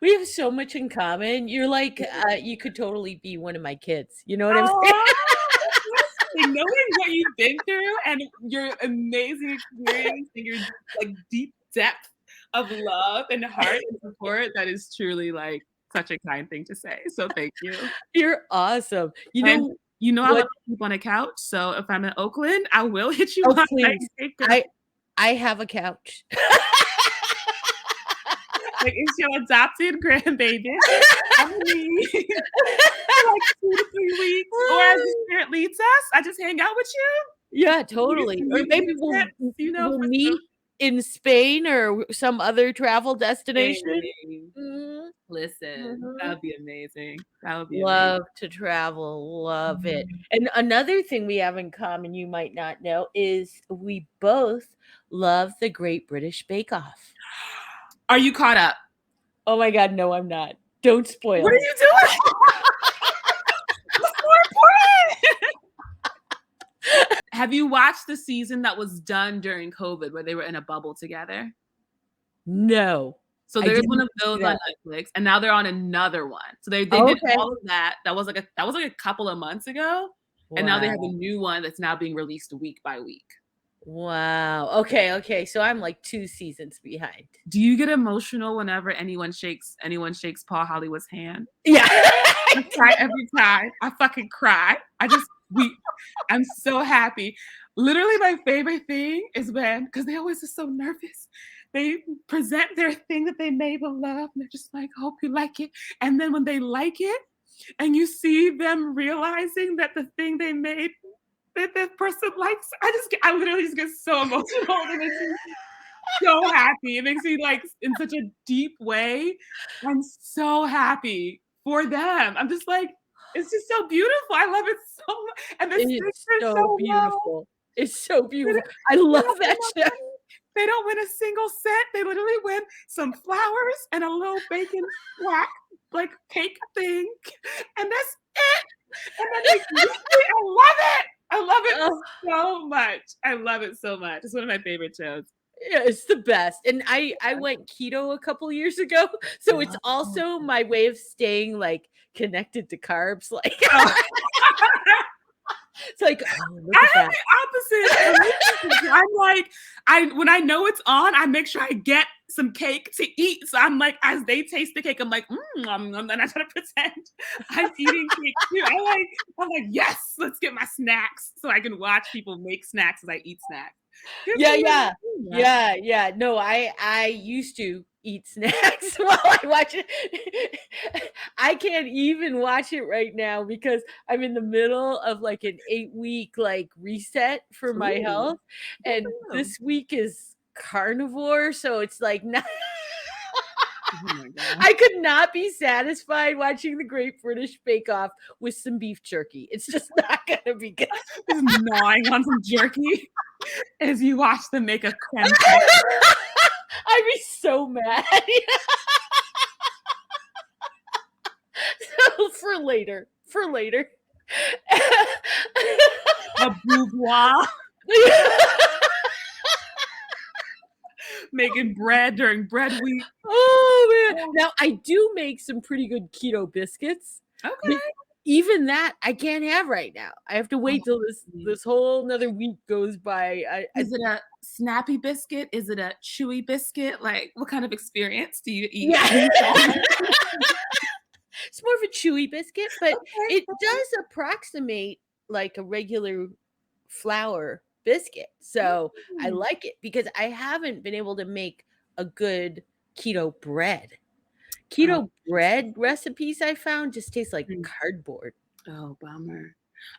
We have so much in common. You're like, you could totally be one of my kids. You know what I'm saying? Oh, knowing what you've been through and your amazing experience and your like deep depth of love and heart and support, that is truly like such a kind thing to say. So thank you. You're awesome. You And know you know I love what? to sleep on a couch, so if I'm in Oakland, I will hit you Oh, up. Like, please. "Hey, girl." I have a couch. Like, it's your adopted grandbaby. I'm gonna need for like 2 to 3 weeks, or as the spirit leads us, I just hang out with Yeah, you. You get totally. some Or maybe YouTube tips, you know, we'll for meet in Spain or some other travel destination. something. Mhm, Listen, that mhm. would be amazing. That would be amazing. Love to travel, love it. Mhm. And another thing we have in common you might not know is we both love the Great British Bake Off. Are you caught up? Oh my god, no, I'm not. Don't What spoil are it. you doing? What's more important? Have you watched the season that was done during COVID where they were in a bubble together? No, So I there's didn't one of see those on that. Netflix, and now they're on another one. So they did Okay. all of that. That was like a couple of months ago, and now they have a Wow. new one that's now being released week by week. Wow. Okay, okay, so I'm like 2 seasons behind. Do you get emotional whenever anyone shakes Paul Hollywood's hand? Yeah. I cry every time. I fucking cry. I just weep. I'm so happy. Literally, my favorite thing is when, because they always are so nervous, they present their thing that they made with love, and they're just like, hope you like it. And then when they like it, and you see them realizing that the thing they made that this person likes, I literally just get so emotional. And it makes me so happy. It makes me like in such a deep way. I'm so happy for them. I'm just like, it's just so beautiful. I love it so much. And the stakes It's are so so low. beautiful. It's so They beautiful. don't, I they love don't win that no show. money. They don't win a single cent. They literally win some flowers and a little bacon whack, like cake thing. And that's it. And then they I love it. I love it Oh, so much. I love it so much. It's one of my favorite shows. yeah, it's the best. And I went keto a couple years ago, so it's Oh. also my way of staying, like, connected to carbs, like, Oh. it's like, "Oh, look I at have that." the opposite relationship. I'm like, when I know it's on, I make sure I get some cake to eat. So I'm like, as they taste the cake, I'm like, and I try to pretend I'm eating cake too. I'm like, yes, let's get my snacks so I can watch people make snacks as I eat snacks. Here's Yeah, a way yeah. of doing that. Yeah, yeah. No, I used to eat snacks while I watch it. I can't even watch it right now because I'm in the middle of, like, an 8-week, like, reset for my Ooh, health, good for and you. this week is carnivore, so it's, like, not Oh my god. I could not be satisfied watching The Great British Bake Off with some beef jerky. It's just not gonna be good. Just gnawing on some jerky as you watch them make a creme fraiche. I'd be so mad. So for later, for later. A boudoir making bread during bread week. Oh, man. Now, I do make some pretty good keto biscuits, but Okay. even that I can't have right now. I have to wait till this whole another week goes by. I Is it a snappy biscuit? Is it a chewy biscuit? Like, what kind of experience do you eat? yeah. It's more of a chewy biscuit, but Okay, it okay. does approximate like a regular flour biscuit. So I Mm, like it because I haven't been able to make a good keto bread. oh, Keto bread recipes I found just taste like interesting. cardboard. Oh, bummer.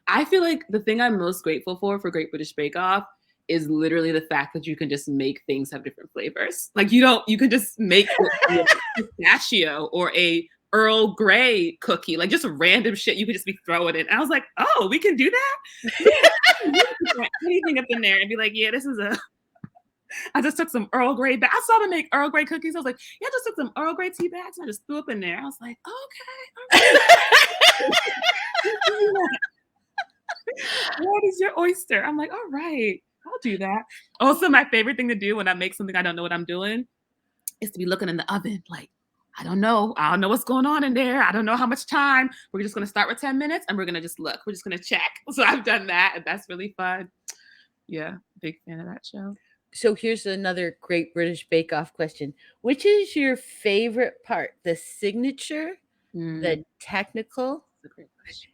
I feel like the thing I'm most grateful for Great British Bake Off is literally the fact that you can just make things have different flavors. Like you can just make it be a pistachio or a Earl Grey cookie, like just random shit you could just be throwing in. And I was like, oh, we can do that? We can throw anything up in there and be like, yeah, this is a I just took some Earl Grey bags. I saw them make Earl Grey cookies. I was like, yeah, I just took some Earl Grey tea bags and I just threw up in there. I was like, okay, all right. What is your oyster? I'm like, all right, I'll do that. Also, my favorite thing to do when I make something I don't know what I'm doing is to be looking in the oven like, I don't know. I don't know what's going on in there. I don't know how much time. We're just going to start with 10 minutes and we're going to just look. We're just going to check. So I've done that, and that's really fun. Yeah, big fan of that show. So here's another Great British Bake Off question. Which is your favorite part? The signature, the technical, That's a great question.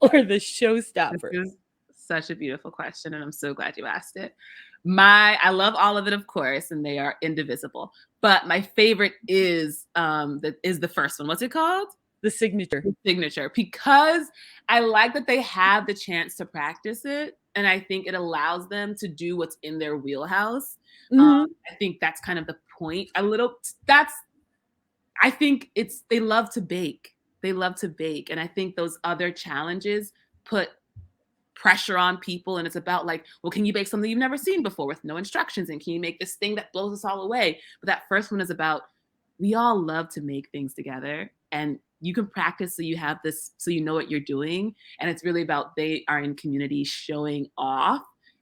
or the This showstopper? is such a beautiful question, and I'm so glad you asked it. I love all of it, of course, and they are indivisible. But my favorite is the first one. What's it called? The signature. The signature, because I like that they have the chance to practice it, and I think it allows them to do what's in their wheelhouse. Mhm. I think that's kind of the point. I think they love to bake. They love to bake, and I think those other challenges put pressure on people, and it's about like, well, can you bake something you've never seen before with no instructions, and can you make this thing that blows us all away? But that first one is about, we all love to make things together, and you can practice so you have this, so you know what you're doing, and it's really about, they are in community showing off,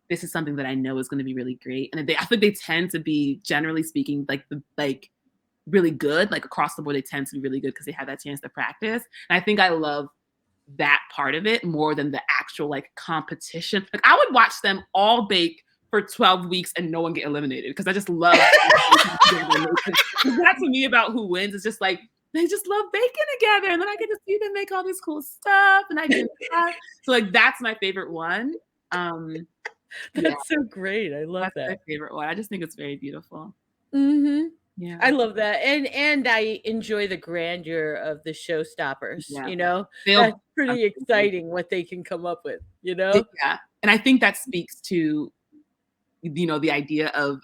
this is something that I know is going to be really great. And I think they tend to be, generally speaking, like really good, like across the board they tend to be really good because they have that chance to practice. And I think I love that part of it more than the actual like competition. Like I would watch them all bake for 12 weeks and no one get eliminated, because I just love that to me about who wins. It's just like, they just love baking together, and then I get to see them make all this cool stuff, and I get that. So like that's my favorite one. Yeah, That's so great. I love that's my that. favorite one. I just think it's very beautiful. Mhm. Yeah. I love that, and I enjoy the grandeur of the showstoppers, Yeah. That's They'll pretty absolutely. exciting what they can come up with, you know? Yeah. And I think that speaks to, the idea of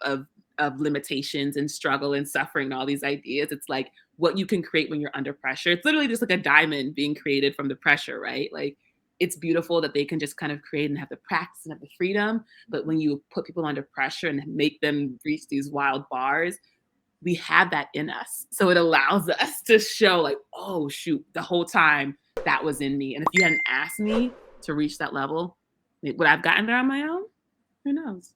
limitations and struggle and suffering and all these ideas. It's like what you can create when you're under pressure. It's literally just like a diamond being created from the pressure, right? Like it's beautiful that they can just kind of create and have the practice and have the freedom. But when you put people under pressure and make them reach these wild bars, we have that in us. So it allows us to show like, oh shoot, the whole time that was in me. And if you hadn't asked me to reach that level, would I've gotten there on my own? Who knows?